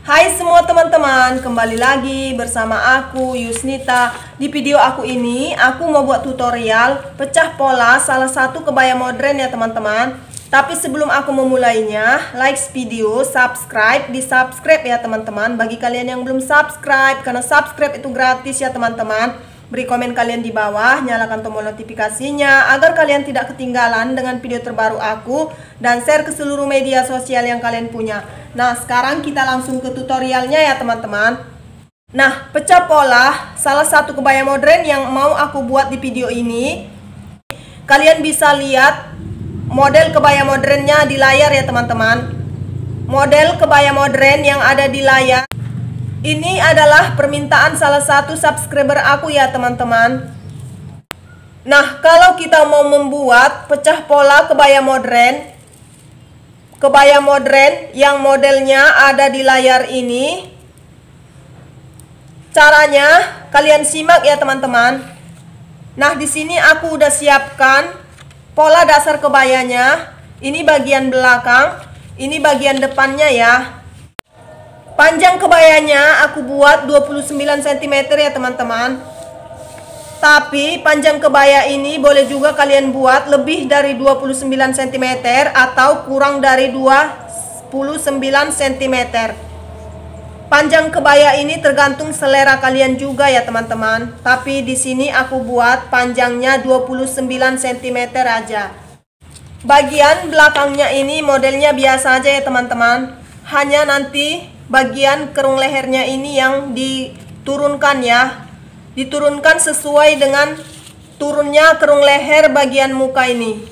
Hai semua teman-teman, kembali lagi bersama aku Yusnita. Di video aku ini, aku mau buat tutorial pecah pola salah satu kebaya modern ya teman-teman. Tapi sebelum aku memulainya, like video, subscribe, di-subscribe ya teman-teman. Bagi kalian yang belum subscribe, karena subscribe itu gratis ya teman-teman. Beri komen kalian di bawah, nyalakan tombol notifikasinya agar kalian tidak ketinggalan dengan video terbaru aku, dan share ke seluruh media sosial yang kalian punya. Nah, sekarang kita langsung ke tutorialnya ya teman-teman. Nah, pecah pola salah satu kebaya modern yang mau aku buat di video ini. Kalian bisa lihat model kebaya modernnya di layar ya teman-teman. Model kebaya modern yang ada di layar ini adalah permintaan salah satu subscriber aku ya teman-teman. Nah, kalau kita mau membuat pecah pola kebaya modern yang modelnya ada di layar ini, caranya kalian simak ya teman-teman. Nah, di sini aku udah siapkan pola dasar kebayanya. Ini bagian belakang, ini bagian depannya ya. Panjang kebayanya aku buat 29 cm ya teman-teman. Tapi panjang kebaya ini boleh juga kalian buat lebih dari 29 cm atau kurang dari 29 cm. Panjang kebaya ini tergantung selera kalian juga ya teman-teman. Tapi di sini aku buat panjangnya 29 cm aja. Bagian belakangnya ini modelnya biasa aja ya teman-teman. Hanya nanti bagian kerung lehernya ini yang diturunkan ya. Diturunkan sesuai dengan turunnya kerung leher bagian muka ini.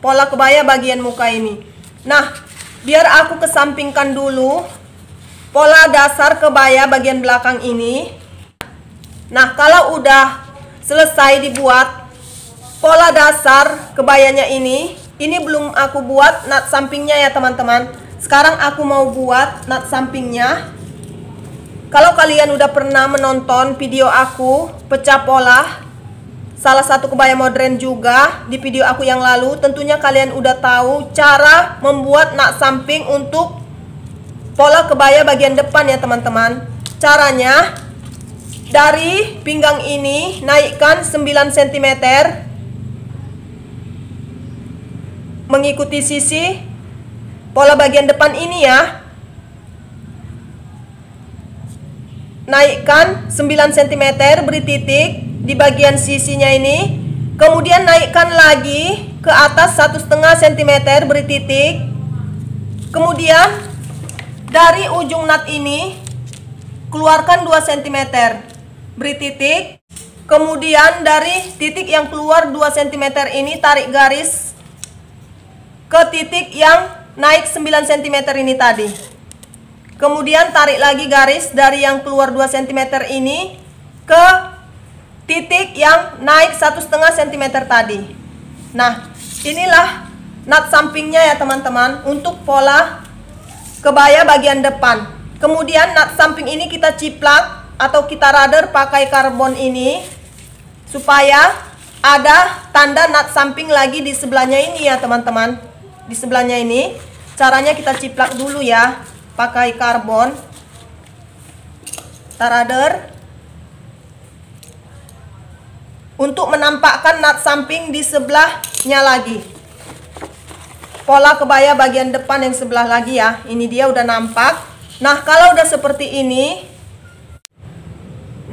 Pola kebaya bagian muka ini. Nah, biar aku kesampingkan dulu pola dasar kebaya bagian belakang ini. Nah, kalau udah selesai dibuat pola dasar kebayanya ini belum aku buat nut sampingnya ya teman-teman. Sekarang aku mau buat nut sampingnya. Kalau kalian udah pernah menonton video aku pecah pola salah satu kebaya modern juga di video aku yang lalu, tentunya kalian udah tahu cara membuat nut samping untuk pola kebaya bagian depan ya teman-teman. Caranya, dari pinggang ini naikkan 9 cm mengikuti sisi pola bagian depan ini ya. Naikkan 9 cm, beri titik di bagian sisinya ini. Kemudian naikkan lagi ke atas 1,5 cm, beri titik. Kemudian dari ujung nut ini keluarkan 2 cm, beri titik. Kemudian dari titik yang keluar 2 cm ini tarik garis ke titik yang naik 9 cm ini tadi. Kemudian tarik lagi garis dari yang keluar 2 cm ini ke titik yang naik 1,5 cm tadi. Nah, inilah nut sampingnya ya teman-teman untuk pola kebaya bagian depan. Kemudian nut samping ini kita ciplak atau kita rader pakai karbon ini supaya ada tanda nut samping lagi di sebelahnya ini ya teman-teman. Di sebelahnya ini caranya kita ciplak dulu ya pakai karbon, tarader untuk menampakkan nut samping di sebelahnya lagi. Pola kebaya bagian depan yang sebelah lagi ya, ini dia udah nampak. Nah, kalau udah seperti ini,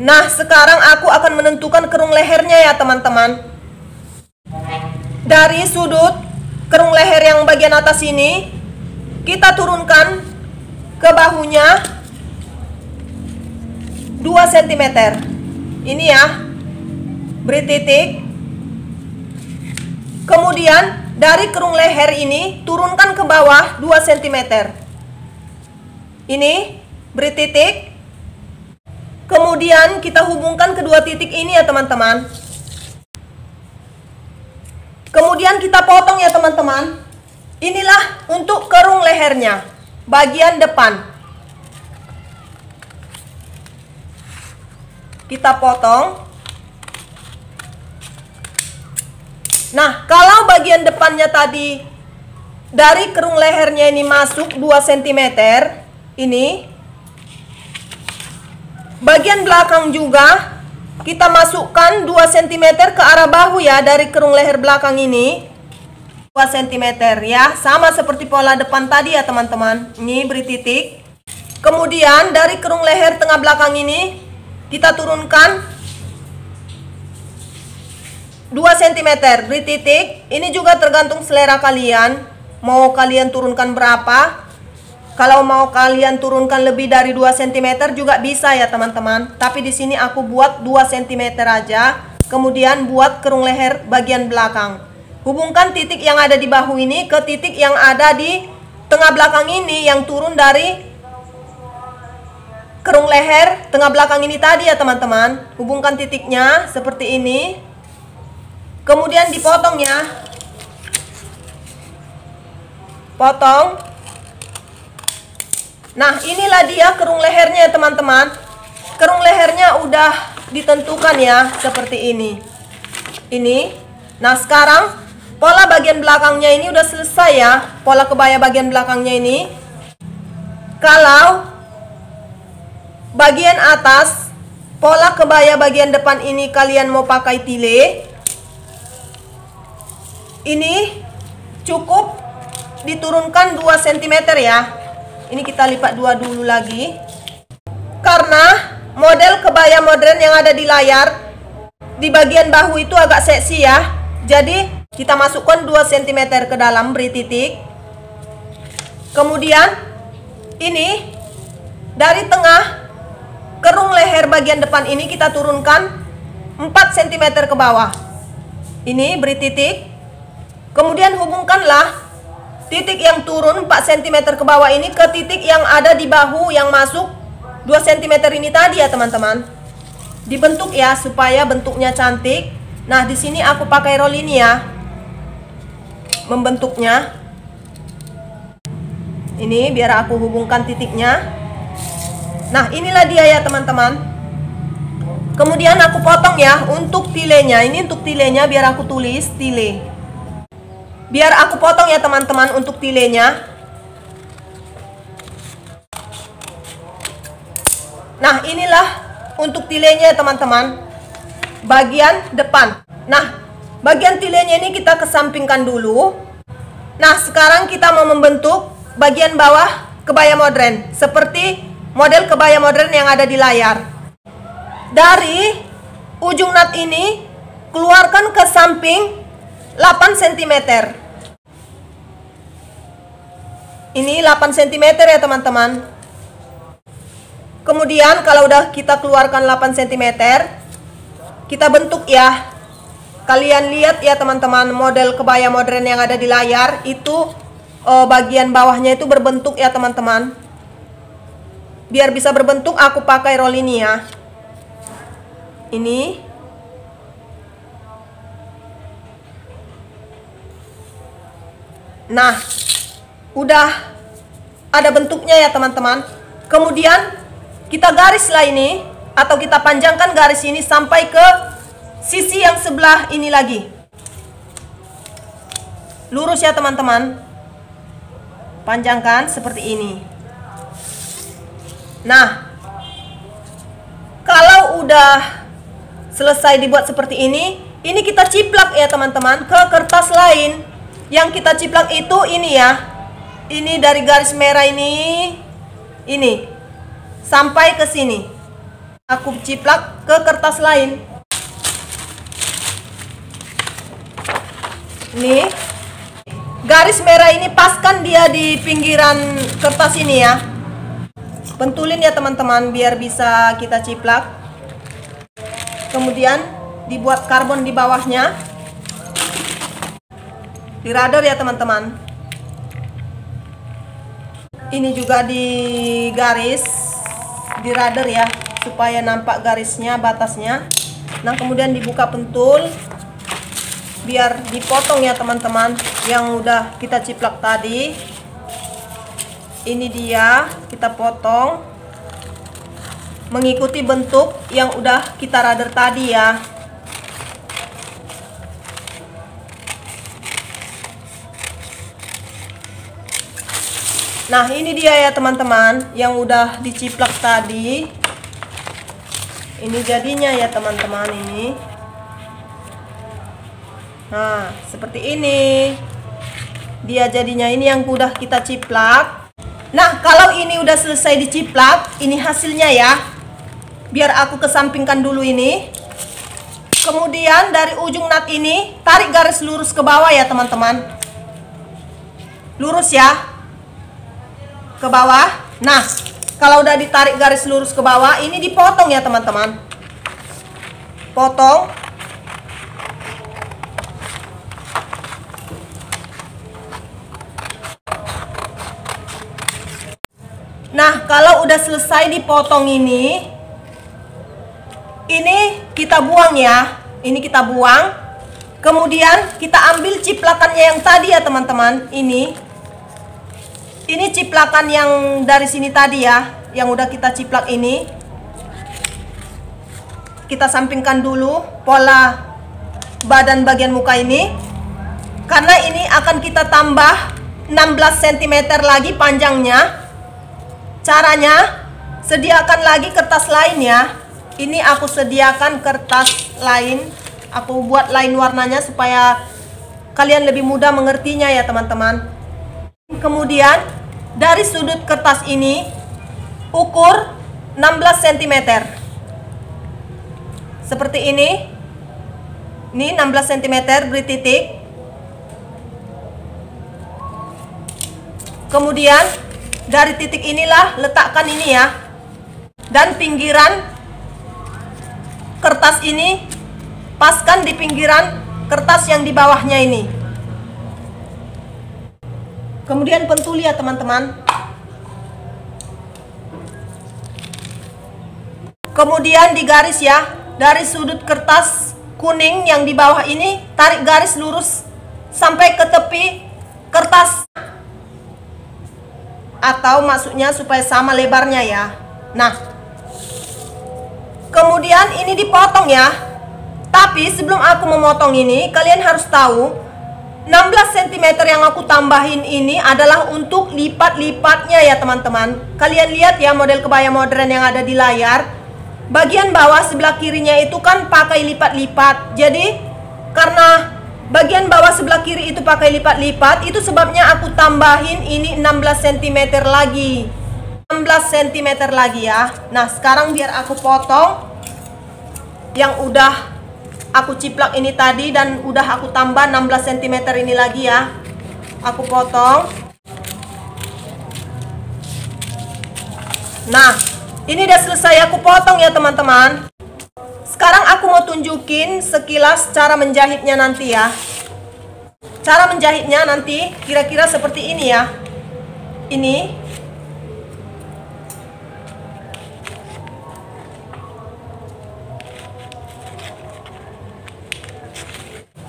nah sekarang aku akan menentukan kerung lehernya ya teman-teman. Dari sudut kerung leher yang bagian atas ini kita turunkan ke bahunya 2 cm. Ini ya. Beri titik. Kemudian dari kerung leher ini turunkan ke bawah 2 cm. Ini beri titik. Kemudian kita hubungkan kedua titik ini ya teman-teman. Kemudian kita potong ya teman-teman. Inilah untuk kerung lehernya bagian depan. Kita potong. Nah, kalau bagian depannya tadi dari kerung lehernya ini masuk 2 cm, ini bagian belakang juga kita masukkan 2 cm ke arah bahu ya, dari kerung leher belakang ini 2 cm ya, sama seperti pola depan tadi ya teman-teman. Ini beri titik. Kemudian dari kerung leher tengah belakang ini kita turunkan 2 cm, beri titik. Ini juga tergantung selera kalian, mau kalian turunkan berapa. Kalau mau kalian turunkan lebih dari 2 cm juga bisa ya teman-teman. Tapi di sini aku buat 2 cm aja. Kemudian buat kerung leher bagian belakang. Hubungkan titik yang ada di bahu ini ke titik yang ada di tengah belakang ini, yang turun dari kerung leher tengah belakang ini tadi ya teman-teman. Hubungkan titiknya seperti ini. Kemudian dipotong ya. Potong. Nah, inilah dia kerung lehernya ya teman-teman. Kerung lehernya udah ditentukan ya, seperti ini. Ini. Nah, sekarang pola bagian belakangnya ini udah selesai ya. Pola kebaya bagian belakangnya ini. Kalau bagian atas, pola kebaya bagian depan ini kalian mau pakai tile, ini cukup diturunkan 2 cm ya. Ini kita lipat 2 dulu lagi. Karena model kebaya modern yang ada di layar, di bagian bahu itu agak seksi ya. Jadi kita masukkan 2 cm ke dalam, beri titik. Kemudian ini dari tengah kerung leher bagian depan ini kita turunkan 4 cm ke bawah. Ini beri titik. Kemudian hubungkanlah titik yang turun 4 cm ke bawah ini ke titik yang ada di bahu yang masuk 2 cm ini tadi ya teman-teman. Dibentuk ya supaya bentuknya cantik. Nah, di sini aku pakai roll ini ya. Membentuknya. Ini biar aku hubungkan titiknya. Nah, inilah dia ya teman-teman. Kemudian aku potong ya untuk tilenya. Ini untuk tilenya biar aku tulis tile. Biar aku potong ya teman-teman untuk tilenya. Nah, inilah untuk tilenya teman-teman, bagian depan. Nah, bagian tilenya ini kita kesampingkan dulu. Nah, sekarang kita mau membentuk bagian bawah kebaya modern, seperti model kebaya modern yang ada di layar. Dari ujung nut ini keluarkan ke samping 8 cm. Ini 8 cm ya teman-teman. Kemudian kalau udah kita keluarkan 8 cm, kita bentuk ya. Kalian lihat ya teman-teman, model kebaya modern yang ada di layar itu bagian bawahnya itu berbentuk ya teman-teman. Biar bisa berbentuk aku pakai roll ini ya. Ini. Nah, udah ada bentuknya ya teman-teman. Kemudian kita garislah ini, atau kita panjangkan garis ini sampai ke sisi yang sebelah ini lagi. Lurus ya teman-teman. Panjangkan seperti ini. Nah, kalau udah selesai dibuat seperti ini kita ciplak ya teman-teman ke kertas lain. Yang kita ciplak itu ini ya. Ini dari garis merah ini sampai ke sini. Aku ciplak ke kertas lain. Nih. Garis merah ini paskan dia di pinggiran kertas ini ya. Bentulin ya teman-teman biar bisa kita ciplak. Kemudian dibuat karbon di bawahnya. Di radar ya teman-teman. Ini juga di garis, di radar ya, supaya nampak garisnya, batasnya. Nah, kemudian dibuka pentul biar dipotong ya teman-teman yang udah kita ciplak tadi. Ini dia, kita potong mengikuti bentuk yang udah kita radar tadi ya. Nah, ini dia ya teman-teman yang udah diciplak tadi. Ini jadinya ya teman-teman ini. Nah, seperti ini. Dia jadinya, ini yang udah kita ciplak. Nah, kalau ini udah selesai diciplak, ini hasilnya ya. Biar aku kesampingkan dulu ini. Kemudian dari ujung nut ini, tarik garis lurus ke bawah ya teman-teman. Lurus ya. Ke bawah. Nah, kalau udah ditarik garis lurus ke bawah, ini dipotong ya teman-teman. Potong. Nah, kalau udah selesai dipotong ini kita buang ya. Ini kita buang. Kemudian kita ambil ciplakannya yang tadi ya teman-teman. Ini ciplakan yang dari sini tadi ya, yang udah kita ciplak ini. Kita sampingkan dulu pola badan bagian muka ini. Karena ini akan kita tambah 16 cm lagi panjangnya. Caranya, sediakan lagi kertas lain ya. Ini aku sediakan kertas lain. Aku buat lain warnanya supaya kalian lebih mudah mengertinya ya teman-teman. Kemudian dari sudut kertas ini ukur 16 cm. Seperti ini. Ini 16 cm, beri titik. Kemudian dari titik inilah letakkan ini ya. Dan pinggiran kertas ini paskan di pinggiran kertas yang di bawahnya ini. Kemudian pentuli ya teman-teman. Kemudian di garis ya, dari sudut kertas kuning yang di bawah ini, tarik garis lurus sampai ke tepi kertas. Atau maksudnya supaya sama lebarnya ya. Nah, kemudian ini dipotong ya. Tapi sebelum aku memotong ini, kalian harus tahu 16 cm yang aku tambahin ini adalah untuk lipat-lipatnya ya teman-teman. Kalian lihat ya model kebaya modern yang ada di layar. Bagian bawah sebelah kirinya itu kan pakai lipat-lipat. Jadi karena bagian bawah sebelah kiri itu pakai lipat-lipat, itu sebabnya aku tambahin ini 16 cm lagi. 16 cm lagi ya. Nah, sekarang biar aku potong yang udah aku ciplak ini tadi dan udah aku tambah 16 cm ini lagi ya. Aku potong. Nah, ini udah selesai aku potong ya teman-teman. Sekarang aku mau tunjukin sekilas cara menjahitnya nanti ya. Cara menjahitnya nanti kira-kira seperti ini ya. Ini.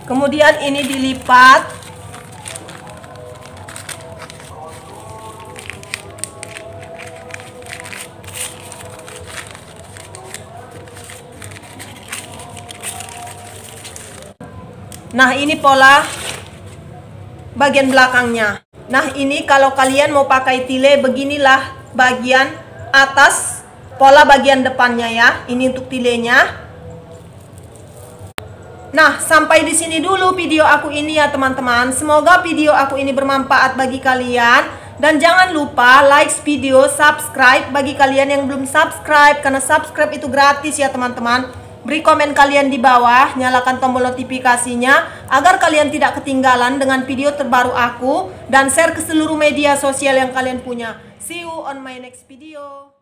Kemudian ini dilipat. Nah, ini pola bagian belakangnya. Nah, ini kalau kalian mau pakai tile, beginilah bagian atas pola bagian depannya ya. Ini untuk tilenya. Nah, sampai di sini dulu video aku ini ya teman-teman. Semoga video aku ini bermanfaat bagi kalian. Dan jangan lupa like video, subscribe bagi kalian yang belum subscribe. Karena subscribe itu gratis ya teman-teman. Beri komen kalian di bawah, nyalakan tombol notifikasinya agar kalian tidak ketinggalan dengan video terbaru aku. Dan share ke seluruh media sosial yang kalian punya. See you on my next video.